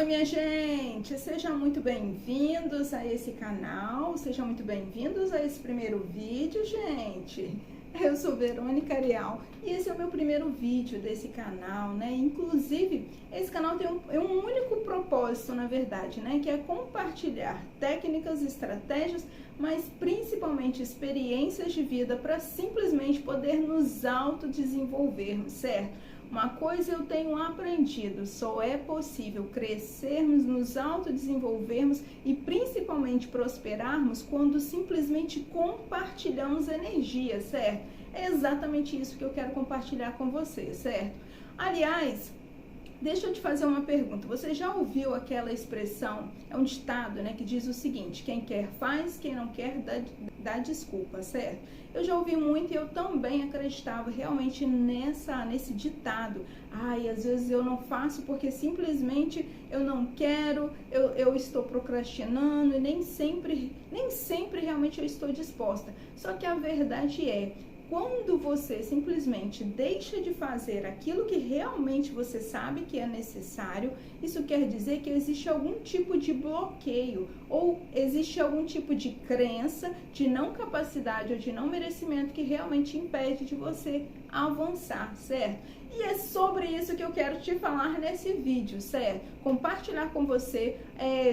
Oi, minha gente! Sejam muito bem-vindos a esse canal, sejam muito bem-vindos a esse primeiro vídeo, gente! Eu sou Verônica Arial e esse é o meu primeiro vídeo desse canal, né? Inclusive, esse canal tem um único propósito, na verdade, né? Que é compartilhar técnicas, estratégias, mas principalmente experiências de vida para simplesmente poder nos autodesenvolvermos, certo? Uma coisa eu tenho aprendido, só é possível crescermos, nos autodesenvolvermos e principalmente prosperarmos quando simplesmente compartilhamos energia, certo? É exatamente isso que eu quero compartilhar com você, certo? Aliás, deixa eu te fazer uma pergunta. Você já ouviu aquela expressão, é um ditado, né, que diz o seguinte: quem quer faz, quem não quer dá desculpa, certo? Eu já ouvi muito e eu também acreditava realmente nesse ditado. Ai, às vezes eu não faço porque simplesmente eu não quero, eu estou procrastinando e nem sempre realmente eu estou disposta. Só que a verdade é, quando você simplesmente deixa de fazer aquilo que realmente você sabe que é necessário, isso quer dizer que existe algum tipo de bloqueio ou existe algum tipo de crença de não capacidade ou de não merecimento que realmente impede de você avançar, certo? E é sobre isso que eu quero te falar nesse vídeo, certo? Compartilhar com você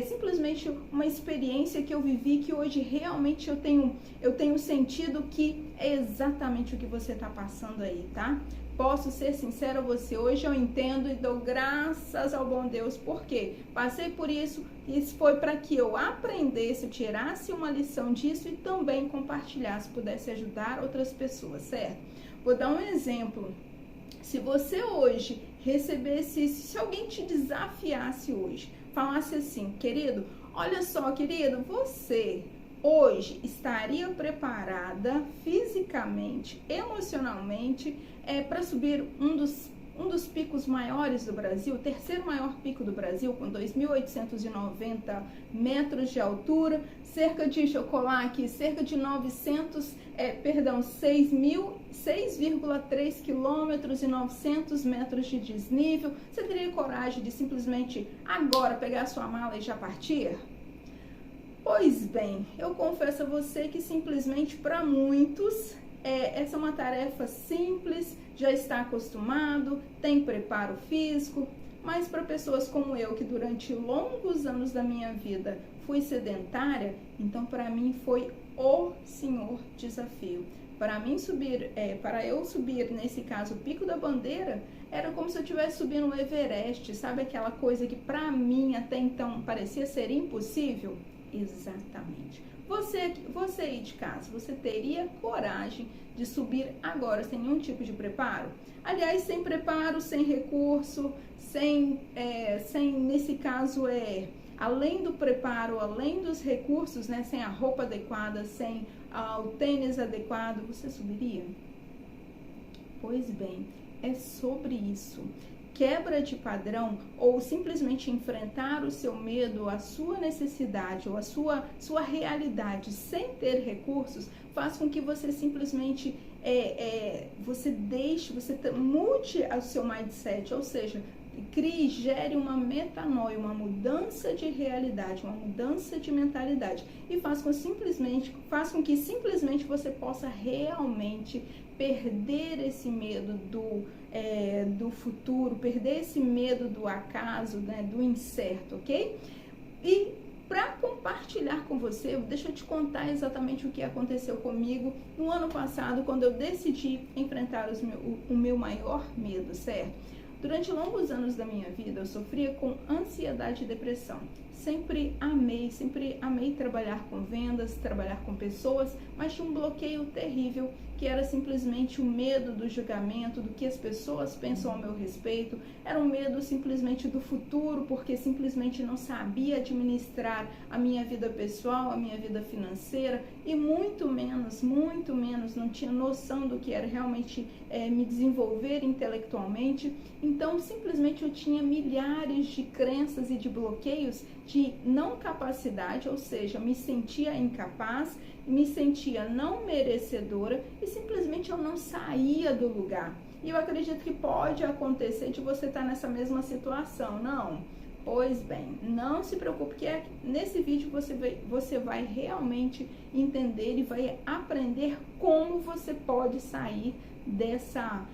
simplesmente uma experiência que eu vivi, que hoje realmente eu tenho sentido que é exatamente o que você está passando aí, tá? Posso ser sincera a você, hoje eu entendo e dou graças ao bom Deus, porque passei por isso foi para que eu aprendesse, eu tirasse uma lição disso e também compartilhasse, pudesse ajudar outras pessoas, certo? Vou dar um exemplo. Se você hoje recebesse isso, se alguém te desafiasse hoje, falasse assim: querido, olha só, querido, você hoje estaria preparada fisicamente, emocionalmente, para subir um dos picos maiores do Brasil, o terceiro maior pico do Brasil, com 2.890 metros de altura, cerca de 6,3 quilômetros e 900 metros de desnível. Você teria coragem de simplesmente agora pegar sua mala e já partir? Pois bem, eu confesso a você que simplesmente para muitos essa é uma tarefa simples, já está acostumado, tem preparo físico, mas para pessoas como eu, que durante longos anos da minha vida fui sedentária, então para mim foi o senhor desafio. Para eu subir, nesse caso, o Pico da Bandeira, era como se eu estivesse subindo o Everest, sabe aquela coisa que para mim até então parecia ser impossível? Exatamente. Você aí de casa, você teria coragem de subir agora sem nenhum tipo de preparo? Aliás, sem preparo, sem recurso, nesse caso, além do preparo, além dos recursos, né, sem a roupa adequada, sem o tênis adequado, você subiria? Pois bem, é sobre isso. Quebra de padrão ou simplesmente enfrentar o seu medo, a sua necessidade ou a sua realidade sem ter recursos, faz com que você simplesmente você mude o seu mindset, ou seja, gere uma metanoia, uma mudança de realidade, uma mudança de mentalidade e faz com que simplesmente você possa realmente perder esse medo do futuro, perder esse medo do acaso, né, do incerto, ok? E para compartilhar com você, deixa eu te contar exatamente o que aconteceu comigo no ano passado, quando eu decidi enfrentar o meu maior medo, certo? Durante longos anos da minha vida, eu sofria com ansiedade e depressão. Sempre amei trabalhar com vendas, trabalhar com pessoas, mas tinha um bloqueio terrível, que era simplesmente o medo do julgamento, do que as pessoas pensam ao meu respeito. Era um medo simplesmente do futuro, porque simplesmente não sabia administrar a minha vida pessoal, a minha vida financeira, e muito menos não tinha noção do que era realmente me desenvolver intelectualmente. Então, simplesmente eu tinha milhares de crenças e de bloqueios de não capacidade, ou seja, me sentia incapaz, me sentia não merecedora e simplesmente eu não saía do lugar. E eu acredito que pode acontecer de você estar nessa mesma situação, não? Pois bem, não se preocupe que nesse vídeo você vai realmente entender e vai aprender como você pode sair dessa,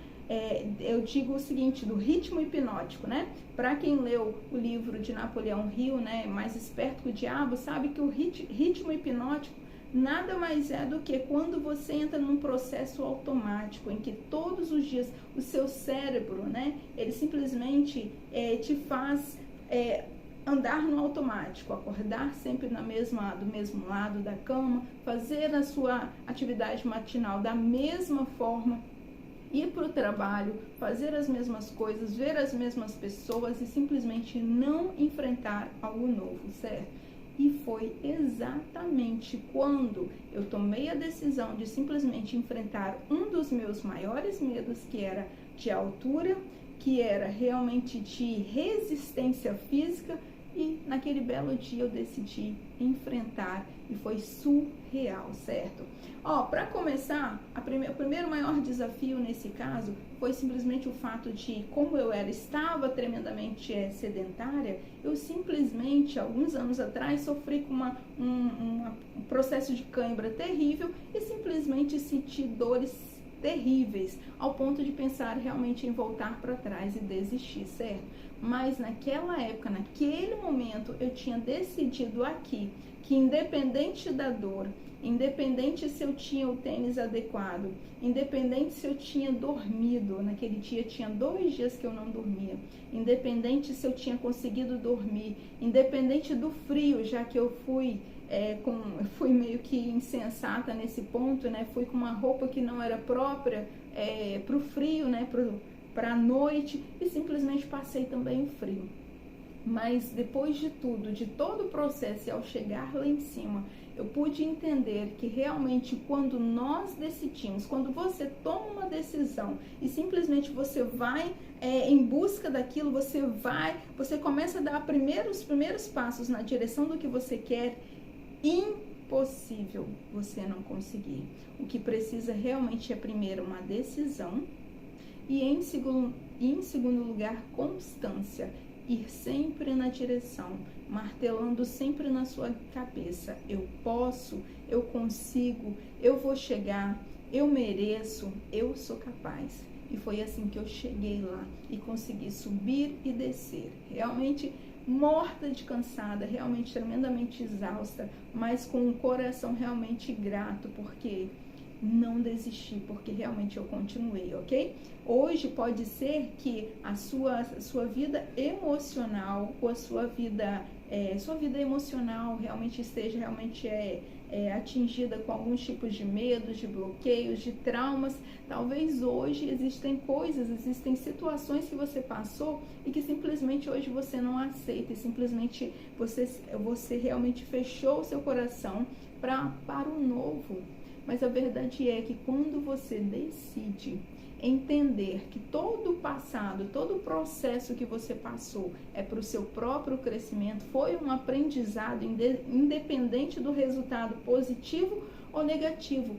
eu digo o seguinte, do ritmo hipnótico, né? Para quem leu o livro de Napoleão Hill, né, Mais Esperto que o Diabo, sabe que o ritmo hipnótico nada mais é do que quando você entra num processo automático, em que todos os dias o seu cérebro, né, ele simplesmente te faz andar no automático, acordar sempre do mesmo lado da cama, fazer a sua atividade matinal da mesma forma, ir para o trabalho, fazer as mesmas coisas, ver as mesmas pessoas e simplesmente não enfrentar algo novo, certo? E foi exatamente quando eu tomei a decisão de simplesmente enfrentar um dos meus maiores medos, que era de altura, que era realmente de resistência física, e naquele belo dia eu decidi enfrentar e foi surreal, certo? Ó, para começar, o primeiro maior desafio nesse caso foi simplesmente o fato de, como eu estava tremendamente sedentária, eu simplesmente, alguns anos atrás, sofri com um processo de cãibra terrível e simplesmente senti dores terríveis, ao ponto de pensar realmente em voltar para trás e desistir, certo? Mas naquela época, naquele momento, eu tinha decidido aqui que independente da dor, independente se eu tinha o tênis adequado, independente se eu tinha dormido, naquele dia tinha 2 dias que eu não dormia, independente se eu tinha conseguido dormir, independente do frio, já que eu fui fui meio que insensata nesse ponto, né? Fui com uma roupa que não era própria para o frio, né? Para a noite, e simplesmente passei também o frio. Mas depois de tudo, de todo o processo, e ao chegar lá em cima, eu pude entender que realmente quando nós decidimos, quando você toma uma decisão e simplesmente você vai em busca daquilo, você começa a dar os primeiros passos na direção do que você quer, impossível você não conseguir. O que precisa realmente é primeiro uma decisão e em segundo lugar constância, ir sempre na direção, martelando sempre na sua cabeça: eu posso, eu consigo, eu vou chegar, eu mereço, eu sou capaz. E foi assim que eu cheguei lá e consegui subir e descer, realmente morta de cansada, realmente tremendamente exausta, mas com o coração realmente grato, porque não desisti, porque realmente eu continuei, ok? Hoje pode ser que a sua vida emocional ou a sua vida emocional realmente esteja atingida com alguns tipos de medos, de bloqueios, de traumas. Talvez hoje existem situações que você passou e que simplesmente hoje você não aceita e simplesmente você realmente fechou o seu coração para o novo. Mas a verdade é que quando você decide entender que todo o passado, todo o processo que você passou é para o seu próprio crescimento, foi um aprendizado independente do resultado positivo ou negativo,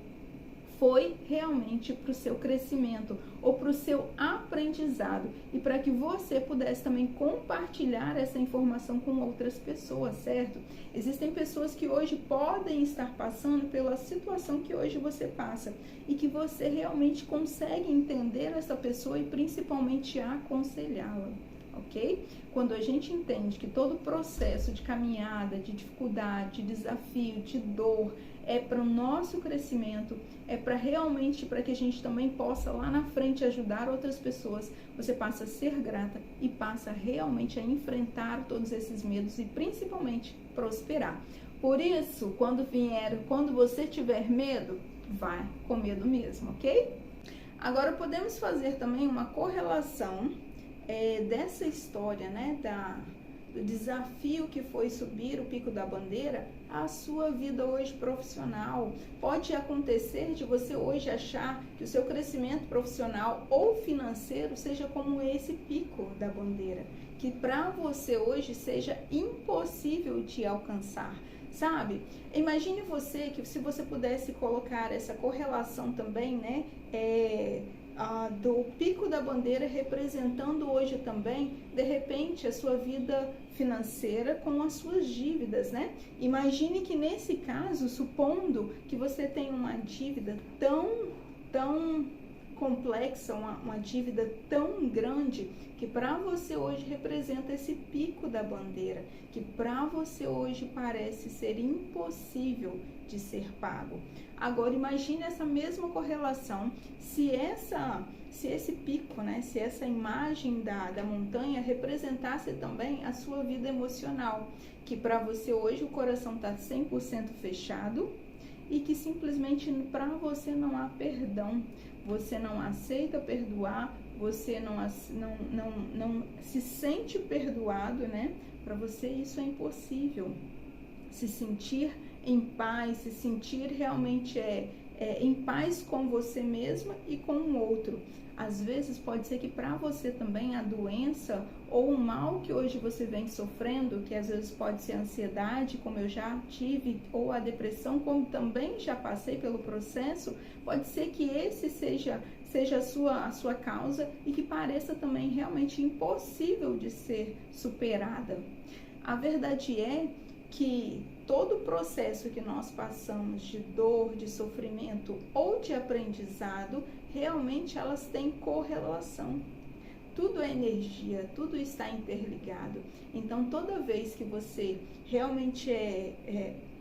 foi realmente para o seu crescimento ou para o seu aprendizado e para que você pudesse também compartilhar essa informação com outras pessoas, certo? Existem pessoas que hoje podem estar passando pela situação que hoje você passa e que você realmente consegue entender essa pessoa e principalmente aconselhá-la, ok? Quando a gente entende que todo o processo de caminhada, de dificuldade, de desafio, de dor, é para o nosso crescimento, é para que a gente também possa lá na frente ajudar outras pessoas, você passa a ser grata e passa realmente a enfrentar todos esses medos e principalmente prosperar. Por isso, quando você tiver medo, vai com medo mesmo, ok? Agora podemos fazer também uma correlação dessa história, né, do desafio que foi subir o Pico da Bandeira, a sua vida hoje profissional. Pode acontecer de você hoje achar que o seu crescimento profissional ou financeiro seja como esse Pico da Bandeira, que para você hoje seja impossível de alcançar, sabe? Imagine você que se você pudesse colocar essa correlação também, né, do pico da bandeira, representando hoje também, de repente, a sua vida financeira com as suas dívidas, né? Imagine que nesse caso, supondo que você tem uma dívida tão complexa, uma dívida tão grande, que para você hoje representa esse pico da bandeira, que para você hoje parece ser impossível de ser pago. Agora imagine essa mesma correlação, se esse pico, né, se essa imagem da montanha representasse também a sua vida emocional, que para você hoje o coração está 100% fechado e que simplesmente para você não há perdão, você não aceita perdoar, você não se sente perdoado, né? Para você isso é impossível. Se sentir em paz, se sentir realmente em paz com você mesma e com o outro. Às vezes pode ser que para você também a doença ou o mal que hoje você vem sofrendo, que às vezes pode ser a ansiedade, como eu já tive, ou a depressão, como também já passei pelo processo, pode ser que esse seja a sua causa e que pareça também realmente impossível de ser superada. A verdade é que todo o processo que nós passamos de dor, de sofrimento ou de aprendizado, realmente elas têm correlação. Tudo é energia, tudo está interligado. Então, toda vez que você realmente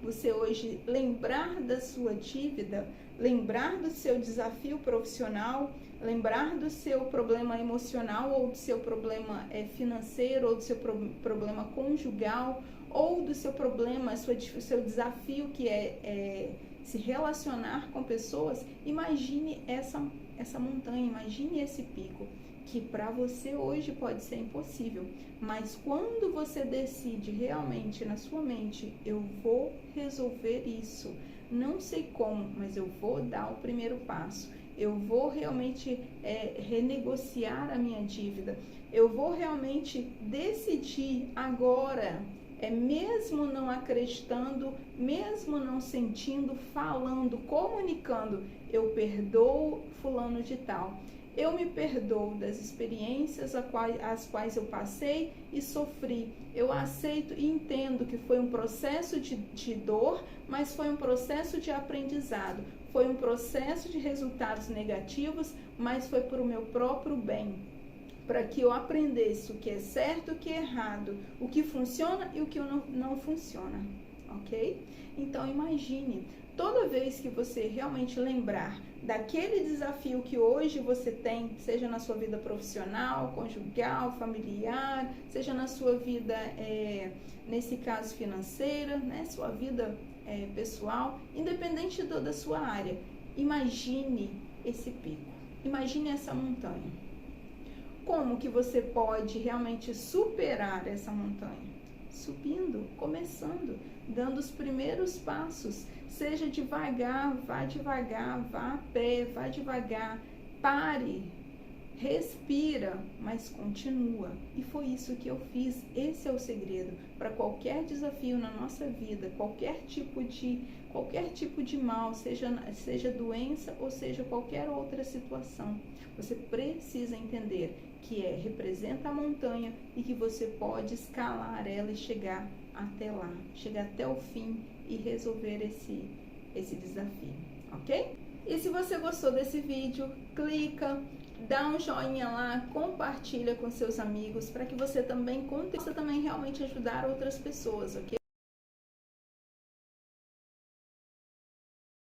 você hoje lembrar da sua dívida, lembrar do seu desafio profissional, lembrar do seu problema emocional ou do seu problema financeiro ou do seu problema conjugal ou do seu problema, o seu desafio que é se relacionar com pessoas, imagine essa montanha, imagine esse pico, que para você hoje pode ser impossível, mas quando você decide realmente na sua mente, eu vou resolver isso, não sei como, mas eu vou dar o primeiro passo, eu vou realmente renegociar a minha dívida, eu vou realmente decidir agora, mesmo não acreditando, mesmo não sentindo, falando, comunicando, eu perdoo fulano de tal. Eu me perdoo das experiências as quais eu passei e sofri. Eu aceito e entendo que foi um processo de dor, mas foi um processo de aprendizado. Foi um processo de resultados negativos, mas foi para o meu próprio bem. Para que eu aprendesse o que é certo e o que é errado, o que funciona e o que não funciona, ok? Então imagine, toda vez que você realmente lembrar daquele desafio que hoje você tem, seja na sua vida profissional, conjugal, familiar, seja na sua vida, nesse caso financeira, né, sua vida pessoal, independente da sua área, imagine esse pico, imagine essa montanha. Como que você pode realmente superar essa montanha? Subindo, começando, dando os primeiros passos. Seja devagar, vá a pé, vá devagar, pare, respira, mas continua. E foi isso que eu fiz. Esse é o segredo para qualquer desafio na nossa vida, qualquer tipo de mal, seja doença ou seja qualquer outra situação. Você precisa entender que representa a montanha e que você pode escalar ela e chegar até lá, chegar até o fim e resolver esse desafio, ok? E se você gostou desse vídeo, clica, dá um joinha lá, compartilha com seus amigos para que você também possa realmente ajudar outras pessoas, ok?